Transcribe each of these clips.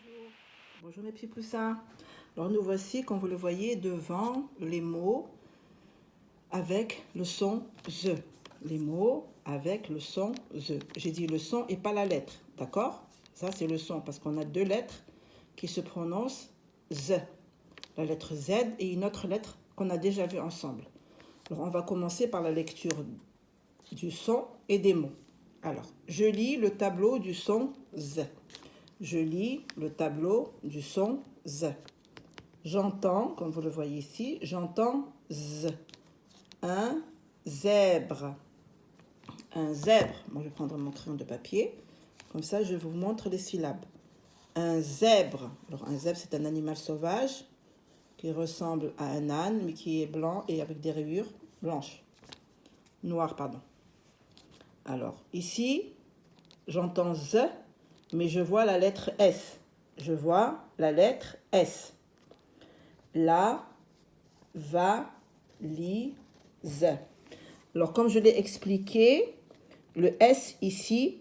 Bonjour. Bonjour mes petits poussins. Alors nous voici, comme vous le voyez, devant les mots avec le son ZE. Les mots avec le son ZE. J'ai dit le son et pas la lettre, d'accord? Ça c'est le son parce qu'on a deux lettres qui se prononcent Z. La lettre Z et une autre lettre qu'on a déjà vue ensemble. Alors on va commencer par la lecture du son et des mots. Alors, je lis le tableau du son Z. Je lis le tableau du son Z. J'entends, comme vous le voyez ici, j'entends Z. Un zèbre. Un zèbre. Moi, je vais prendre mon crayon de papier. Comme ça, je vous montre les syllabes. Un zèbre. Alors, un zèbre, c'est un animal sauvage qui ressemble à un âne, mais qui est blanc et avec des rayures blanches. Noires, pardon. Alors, ici, j'entends Z, mais je vois la lettre S. Je vois la lettre S. La, va, li, Z. Alors, comme je l'ai expliqué, le S ici,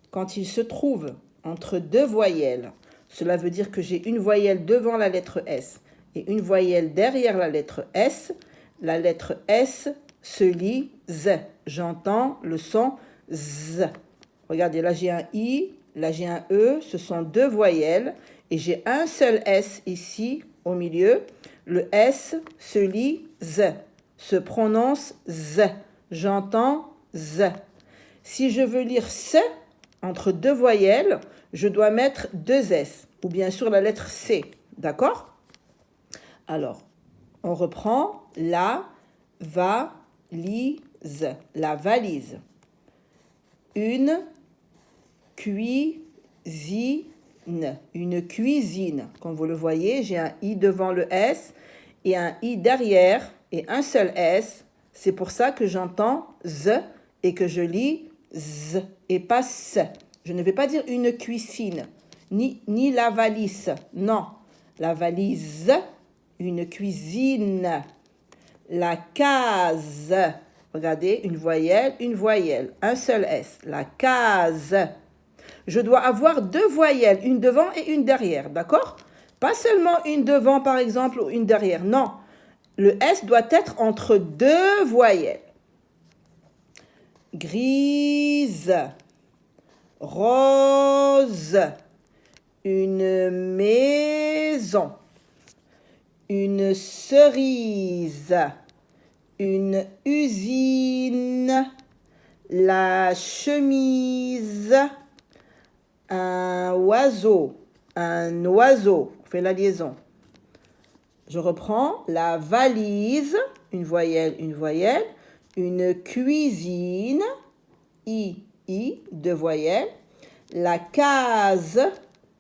quand il se trouve entre deux voyelles, cela veut dire que j'ai une voyelle devant la lettre S et une voyelle derrière la lettre S. La lettre S se lit Z. J'entends le son Z. Regardez, là j'ai un I, là j'ai un E, ce sont deux voyelles et j'ai un seul S ici au milieu. Le S se lit Z, se prononce Z. J'entends Z. Si je veux lire C entre deux voyelles, je dois mettre deux S ou bien sûr la lettre C, d'accord? Alors, on reprend la valise, la valise. Une cuisine, une cuisine. Comme vous le voyez, j'ai un I devant le S et un I derrière et un seul S. C'est pour ça que j'entends Z et que je lis Z et pas S. Je ne vais pas dire une cuisine, ni la valise. Non, la valise, une cuisine. La case. Regardez, une voyelle, un seul S. La case. Je dois avoir deux voyelles, une devant et une derrière, d'accord? Pas seulement une devant, par exemple, ou une derrière. Non, le S doit être entre deux voyelles. Grise, rose, une maison, une cerise, une usine, la chemise, un oiseau, on fait la liaison. Je reprends la valise, une voyelle, une cuisine, deux voyelles, la case,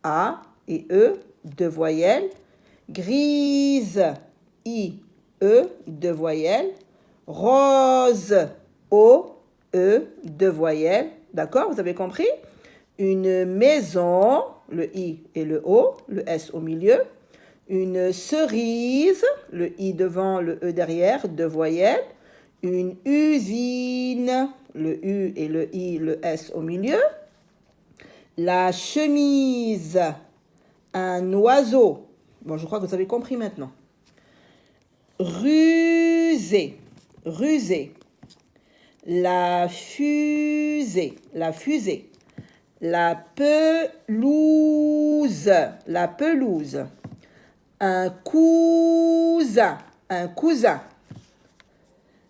A et E, deux voyelles, grise, deux voyelles, rose, O, E, deux voyelles, d'accord, vous avez compris? Une maison, le I et le O, le S au milieu, une cerise, le I devant, le E derrière, deux voyelles, une usine, le U et le I, le S au milieu, la chemise, un oiseau. Bon, je crois que vous avez compris maintenant. Rusé, rusé. La fusée, la fusée. La pelouse, la pelouse. Un cousin, un cousin.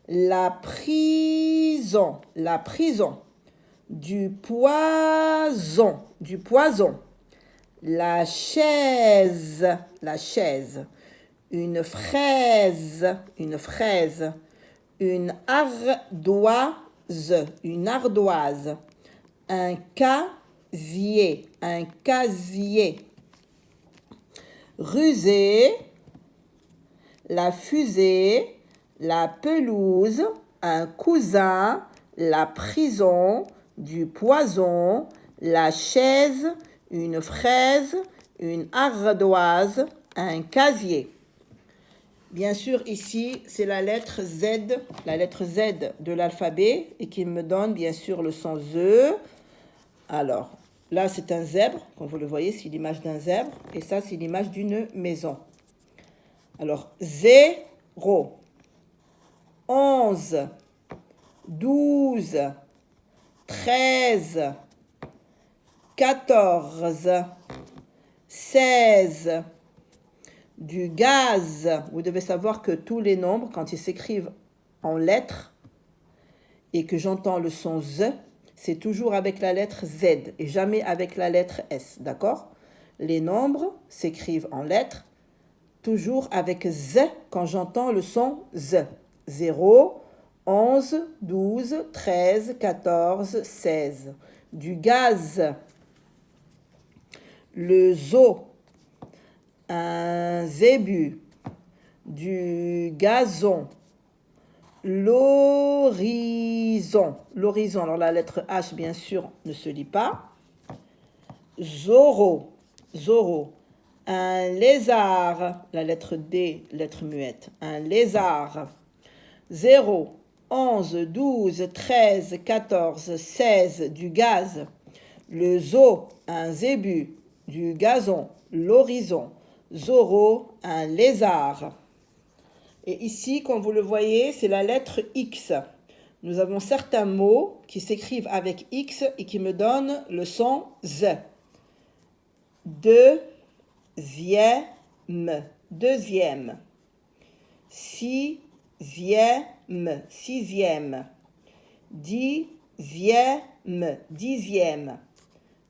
La prison, la prison. Du poison, du poison. La chaise, la chaise. Une fraise, une fraise. Une ardoise, une ardoise. Un casier, un casier. Rusée, la fusée, la pelouse, un cousin, la prison, du poison, la chaise, une fraise, une ardoise, un casier. Bien sûr, ici, c'est la lettre Z de l'alphabet et qui me donne bien sûr le son ZE. Alors, là, c'est un zèbre. Comme vous le voyez, c'est l'image d'un zèbre. Et ça, c'est l'image d'une maison. Alors, 0, 11, 12, 13, 14, 16, du gaz. Vous devez savoir que tous les nombres, quand ils s'écrivent en lettres et que j'entends le son Z, c'est toujours avec la lettre Z et jamais avec la lettre S, d'accord? Les nombres s'écrivent en lettres, toujours avec Z quand j'entends le son Z. 0, 11, 12, 13, 14, 16. Du gaz. Le zoo. Un zébu. Du gazon. L'horizon. L'horizon, alors la lettre H, bien sûr, ne se lit pas. Zoro. Zoro. Un lézard. La lettre D, lettre muette. Un lézard. 0, 11, 12, 13, 14, 16. Du gaz. Le zoo. Un zébu. Du gazon. L'horizon. Zoro. Un lézard. Et ici, comme vous le voyez, c'est la lettre X. Nous avons certains mots qui s'écrivent avec X et qui me donnent le son Z. Deuxième. Deuxième. Sixième. Sixième. Dixième. Dixième.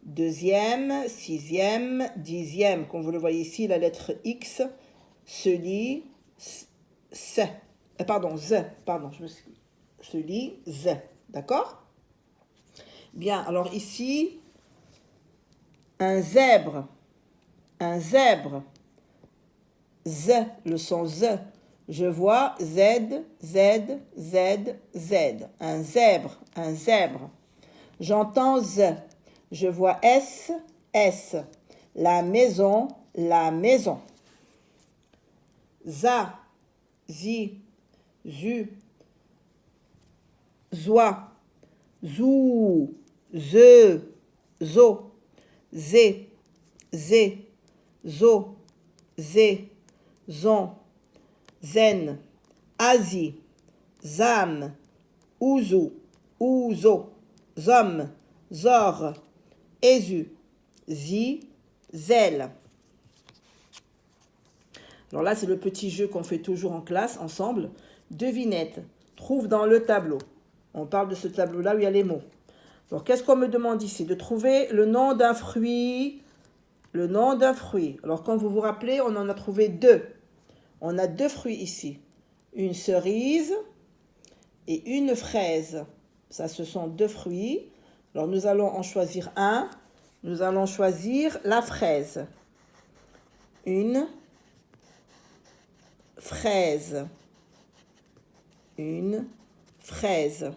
Deuxième, sixième, dixième. Comme vous le voyez ici, la lettre X se lit Z. Se lit Z. D'accord? Bien, alors ici, un zèbre. Un zèbre. Z, le son Z. Je vois Z, Z, Z, Z. Un zèbre, un zèbre. J'entends Z. Je vois S, S. La maison, la maison. Za, zi, zu, zoi, zou, ze, zo, zé, zé, zo, zé, zon, zen, azi, zam, ouzou, ouzo, zom, zor, ézu, zi, zel. Alors là, c'est le petit jeu qu'on fait toujours en classe ensemble. Devinette, trouve dans le tableau. On parle de ce tableau-là où il y a les mots. Alors, qu'est-ce qu'on me demande ici? De trouver le nom d'un fruit. Le nom d'un fruit. Alors, comme vous vous rappelez, on en a trouvé deux. On a deux fruits ici. Une cerise et une fraise. Ça, ce sont deux fruits. Alors, nous allons en choisir un. Nous allons choisir la fraise. Une fraise. Une fraise.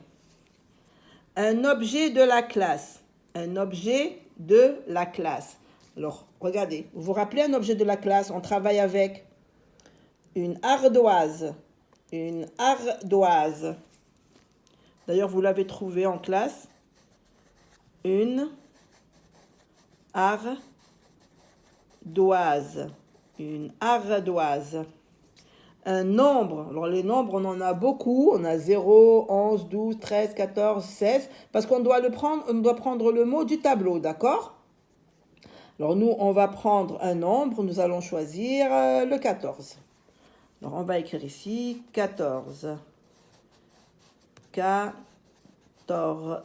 Un objet de la classe. Un objet de la classe. Alors, regardez. Vous vous rappelez un objet de la classe? On travaille avec une ardoise. Une ardoise. D'ailleurs, vous l'avez trouvé en classe. Une ardoise. Une ardoise. Un nombre. Alors, les nombres, on en a beaucoup. On a 0, 11, 12, 13, 14, 16. Parce qu'on doit prendre le mot du tableau, d'accord? Alors, nous, on va prendre un nombre. Nous allons choisir le 14. Alors, on va écrire ici 14. 14.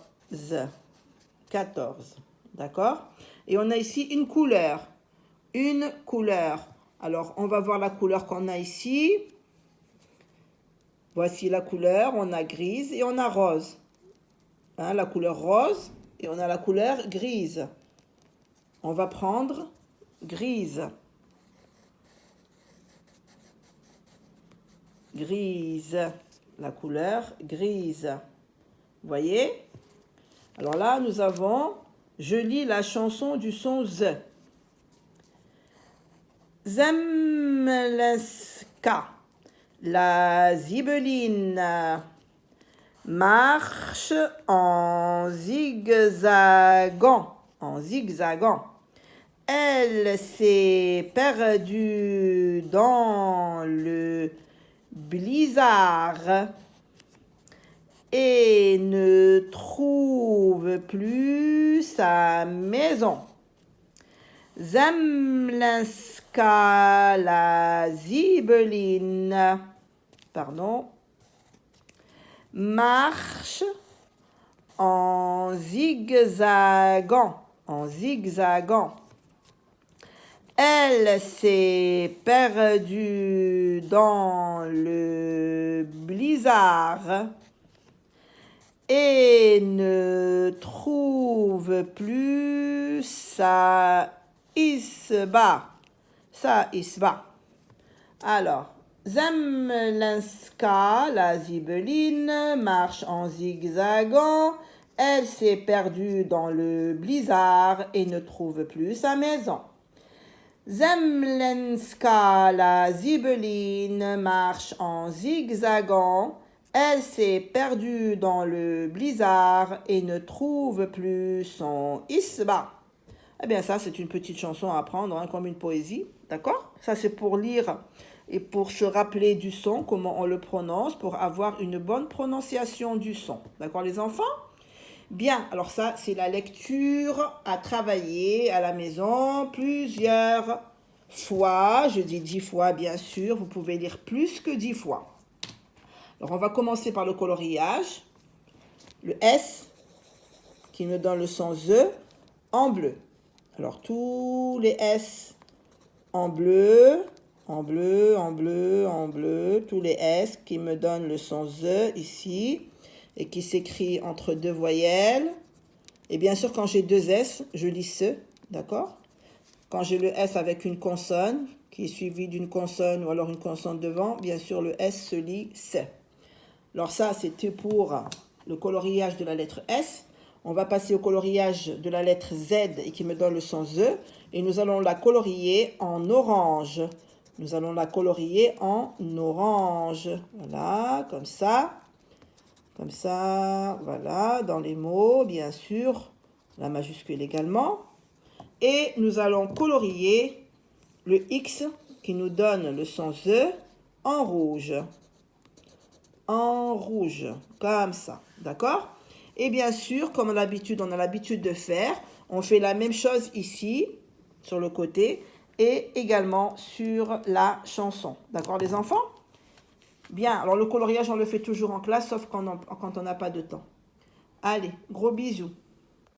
14. D'accord? Et on a ici une couleur. Une couleur. Alors, on va voir la couleur qu'on a ici. Voici la couleur. On a grise et on a rose. Hein, la couleur rose et on a la couleur grise. On va prendre grise. Grise. La couleur grise. Vous voyez? Alors là, nous avons... Je lis la chanson du son Z. Zemleska, la zibeline, marche en zigzagant, en zigzagant. Elle s'est perdue dans le blizzard et ne trouve plus sa maison. Zemlenska la Zibeline, marche en zigzagant, Elle s'est perdue dans le blizzard et ne trouve plus sa isba. Alors, Zemlenska, la Zibeline, marche en zigzagant. Elle s'est perdue dans le blizzard et ne trouve plus sa maison. Zemlenska, la Zibeline, marche en zigzagant. Elle s'est perdue dans le blizzard et ne trouve plus son isba. Eh bien, ça, c'est une petite chanson à apprendre, hein, comme une poésie, d'accord? Ça, c'est pour lire et pour se rappeler du son, comment on le prononce, pour avoir une bonne prononciation du son. D'accord, les enfants? Bien, alors ça, c'est la lecture à travailler à la maison plusieurs fois. Je dis 10 fois, bien sûr. Vous pouvez lire plus que 10 fois. Alors, on va commencer par le coloriage. Le S, qui me donne le son Z, en bleu. Alors, tous les S en bleu, tous les S qui me donnent le son Z ici, et qui s'écrit entre deux voyelles. Et bien sûr, quand j'ai deux S, je lis ce, d'accord? Quand j'ai le S avec une consonne, qui est suivie d'une consonne ou alors une consonne devant, bien sûr, le S se lit ce. Alors ça, c'était pour le coloriage de la lettre S. On va passer au coloriage de la lettre Z et qui me donne le son Z. Et nous allons la colorier en orange. Voilà, comme ça. Voilà, dans les mots, bien sûr. La majuscule également. Et nous allons colorier le X qui nous donne le son Z en rouge. Comme ça, d'accord? Et bien sûr, comme on a l'habitude de faire, on fait la même chose ici, sur le côté, et également sur la chanson. D'accord, les enfants? Bien, alors le coloriage, on le fait toujours en classe, sauf quand on n'a pas de temps. Allez, gros bisous.